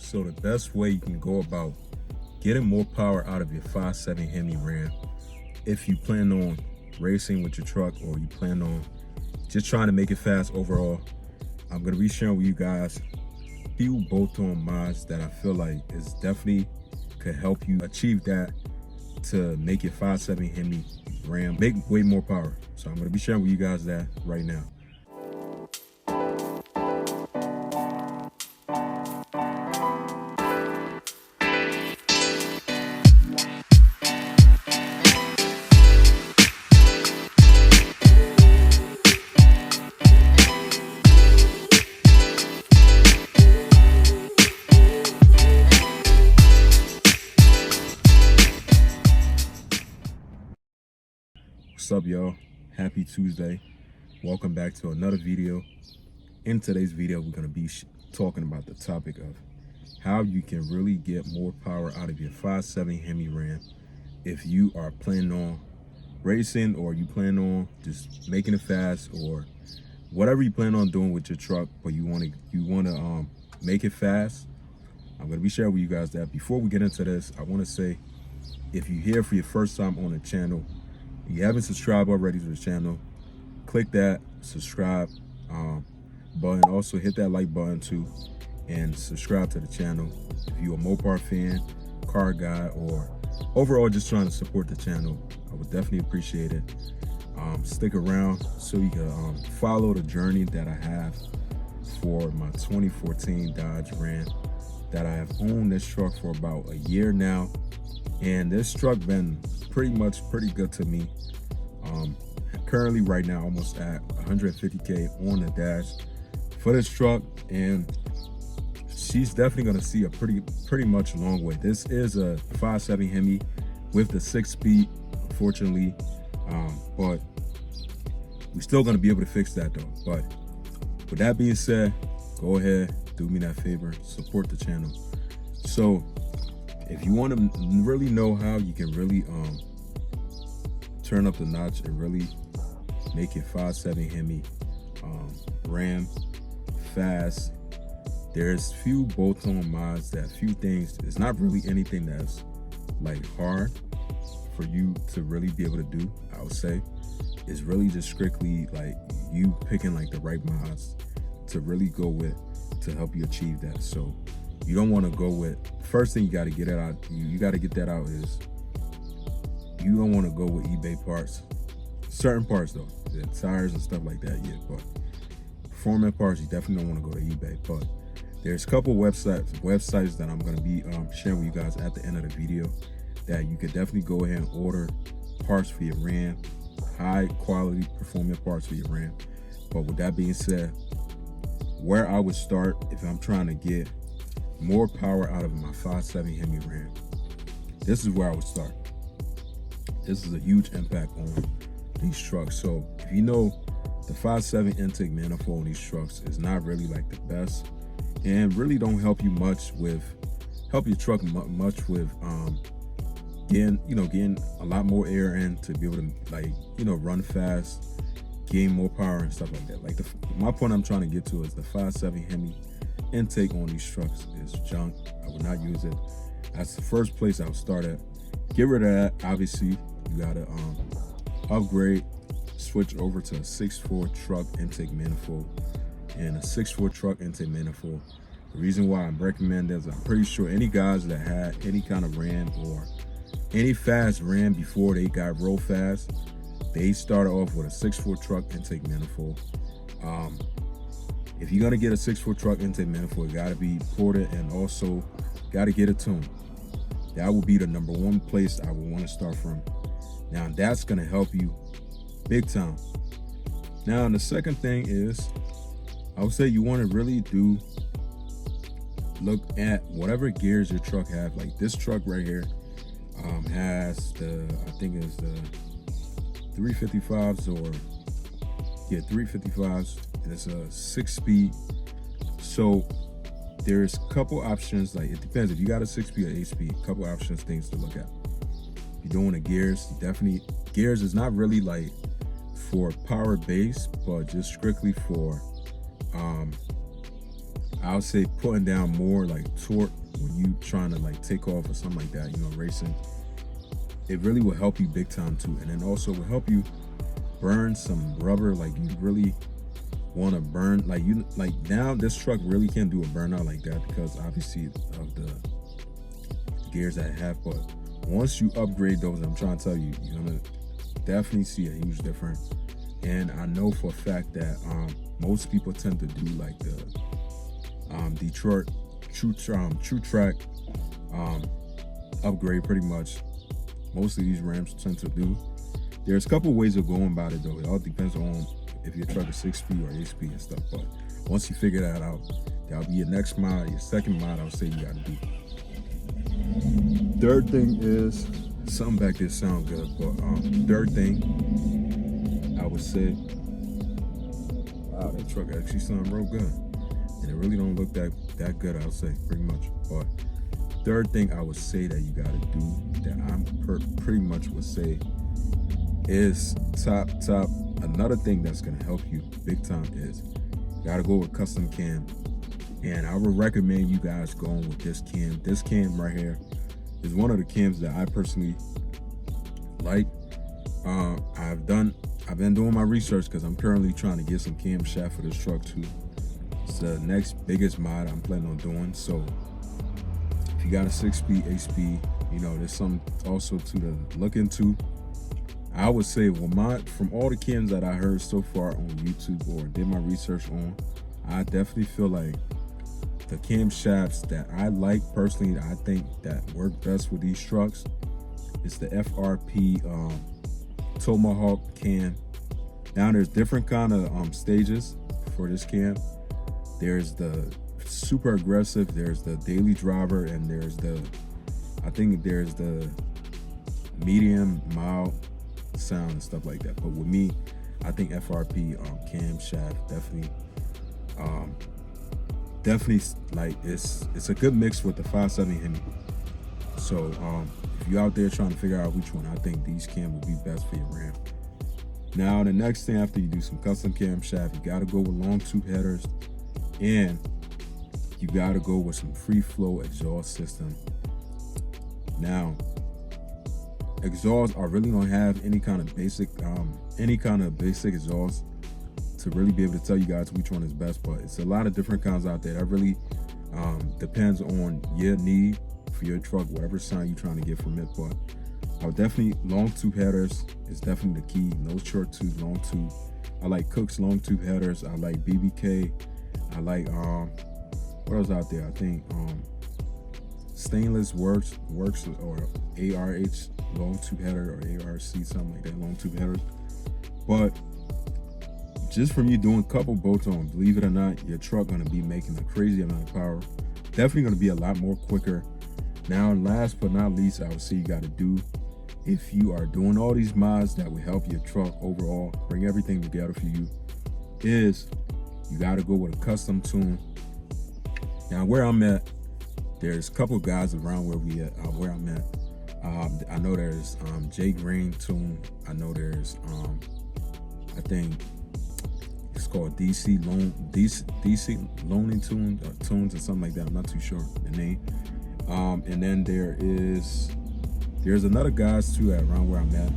So the best way you can go about getting more power out of your 5.7 HEMI Ram, if you plan on racing with your truck or you plan on just trying to make it fast overall, I'm gonna be sharing with you guys a few bolt-on mods that I feel like is definitely could help you achieve that to make your 5.7 HEMI Ram make way more power. So I'm gonna be sharing with you guys that right now. What's up, y'all? Happy Tuesday. Welcome back to another video. In today's video, we're going to be talking about the topic of how you can really get more power out of your 5.7 HEMI Ram if you are planning on racing or you plan on just making it fast or whatever you plan on doing with your truck, but you want to make it fast. I'm going to be sharing with you guys that. Before we get into this, I want to say, if you're here for your first time on the channel, if you haven't subscribed already to the channel, click that subscribe button. Also hit that like button too, and subscribe to the channel. If you're a Mopar fan, car guy, or overall just trying to support the channel, I would definitely appreciate it. Stick around so you can follow the journey that I have for my 2014 Dodge Ram that I have owned this truck for about a year now. And this truck been pretty good to me. Currently right now almost at 150K on the dash for this truck, and she's definitely gonna see a pretty much long way. This is a 5.7 HEMI with the 6-speed, unfortunately, but we're still gonna be able to fix that though. But with that being said, go ahead, do me that favor, support the channel. So if you want to really know how you can really turn up the notch and really make your 5.7 HEMI Ram fast, there's few bolt-on mods, few things. It's not really anything that's like hard for you to really be able to do. I would say it's really just strictly like you picking like the right mods to really go with to help you achieve that. So you don't want to go with, first thing you got to get it out, you got to get that out is you don't want to go with eBay parts. Certain parts though, the tires and stuff like that, yeah, but performance parts, you definitely don't want to go to eBay. But there's a couple websites that I'm going to be sharing with you guys at the end of the video that you could definitely go ahead and order parts for your Ram, high quality performance parts for your Ram. But with that being said, where I would start if I'm trying to get more power out of my 5.7 HEMI Ram, this is where I would start. This is a huge impact on these trucks. So if you know, the 5.7 intake manifold on these trucks is not really like the best, and really don't help you much with your truck much with getting a lot more air in to be able to run fast, gain more power and stuff like that. Like my point I'm trying to get to is the 5.7 HEMI intake on these trucks is junk. I would not use it. That's the first place I would start at. Get rid of that. Obviously, you gotta upgrade, switch over to a 6.4 truck intake manifold and a 6.4 truck intake manifold. The reason why I'm recommending is I'm pretty sure any guys that had any kind of Ram or any fast Ram before they got real fast, they started off with a 6.4 truck intake manifold. If you're gonna get a 6.4 truck intake manifold, it gotta be ported and also gotta get it tuned. That would be the number one place I would want to start from. Now that's gonna help you big time. Now the second thing is, I would say you want to really look at whatever gears your truck have. Like this truck right here has I think it's the 355s, or yeah, 355s, and it's a 6-speed. So there's a couple options. Like it depends if you got a 6-speed or 8-speed. Couple options, things to look at. If you're doing the gears, gears is not really like for power base, but just strictly for I would say putting down more like torque when you trying to like take off or something like that, you know, racing. It really will help you big time too. And then also will help you burn some rubber. Like you really want to burn, like now this truck really can't do a burnout like that because obviously of the gears that I have. But once you upgrade those, I'm trying to tell you, you're gonna definitely see a huge difference. And I know for a fact that most people tend to do like the Detroit True Track upgrade. Pretty much most of these Rams tend to do. There's a couple ways of going about it though. It all depends on if your truck is 6-speed or 8-speed and stuff. But once you figure that out, that'll be your next mod. Your second mod, I would say you gotta do. Third thing is something back there sound good, but third thing I would say, wow, that truck actually sound real good, and it really don't look that good, I would say, pretty much. But third thing I would say that you gotta do, that I'm pretty much would say, is top. Another thing that's gonna help you big time is you gotta go with custom cam. And I would recommend you guys going with this cam. This cam right here is one of the cams that I personally like. I've been doing my research because I'm currently trying to get some camshaft for this truck too. It's the next biggest mod I'm planning on doing. So if you got a 6-speed, 8-speed, you know, there's something also to look into. I would say, well, from all the cams that I heard so far on YouTube or did my research on, I definitely feel like the camshafts that I like personally, I think that work best with these trucks, is the FRP Tomahawk cam. Now there's different kind of stages for this cam. There's the super aggressive, there's the daily driver, and there's the medium, mild sound and stuff like that. But with me, I think FRP camshaft definitely like it's a good mix with the 570 HEMI. So if you're out there trying to figure out which one, I think these cam will be best for your Ram. Now the next thing after you do some custom camshaft, you gotta go with long tube headers, and you gotta go with some free flow exhaust system. Now exhaust, I really don't have any kind of basic exhaust to really be able to tell you guys which one is best, but it's a lot of different kinds out there. That really depends on your need for your truck, whatever sound you're trying to get from it. But I would definitely, long tube headers is definitely the key. No short tube, long tube. I like Cook's long tube headers. I like BBK. I like what else out there? I think Stainless works or ARH long tube header, or ARC, something like that, long tube headers. But just from you doing a couple bolts on, believe it or not, your truck gonna be making a crazy amount of power. Definitely gonna be a lot more quicker. Now, last but not least, I would say you gotta do, if you are doing all these mods that will help your truck overall, bring everything together for you, is you gotta go with a custom tune. Now, where I'm at, there's a couple guys around where I'm at. I know there's Jay Green tune. I know there's I think it's called DC Loaning Tunes or something like that. I'm not too sure the name. And then there's another guys too around where I'm at.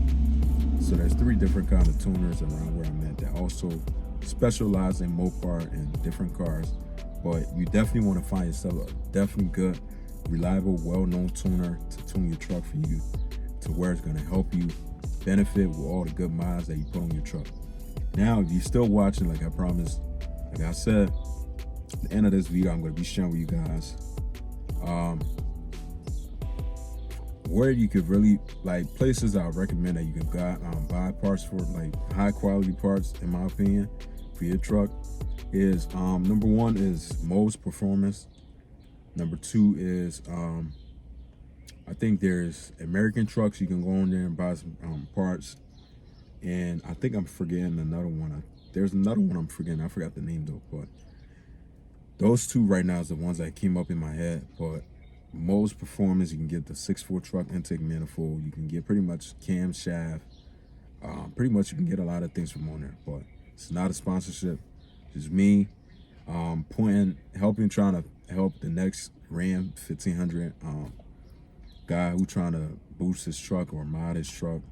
So there's 3 different kind of tuners around where I'm at that also specialize in Mopar and different cars. But you definitely want to find yourself a definitely good, reliable, well-known tuner to tune your truck for you, to where it's going to help you benefit with all the good mods that you put on your truck. Now, if you're still watching, like I promised, like I said, at the end of this video, I'm going to be sharing with you guys where you could really, like, places I recommend that you can buy parts for, like high quality parts, in my opinion, for your truck. Is number 1 is Mo's Performance. Number 2 is I think there's American Trucks. You can go on there and buy some parts. And I think I'm forgetting another one. There's another one I'm forgetting. I forgot the name though. But those 2 right now is the ones that came up in my head. But Mo's Performance, you can get the 6.4 truck intake manifold. You can get pretty much camshaft. Pretty much you can get a lot of things from on there. But it's not a sponsorship. Just me trying to help the next Ram 1500 guy who trying to boost his truck or mod his truck,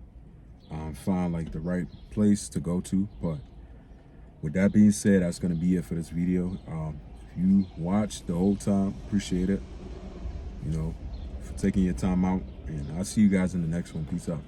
find like the right place to go to. But with that being said, that's gonna be it for this video. If you watched the whole time, appreciate it, you know, for taking your time out, and I'll see you guys in the next one. Peace out.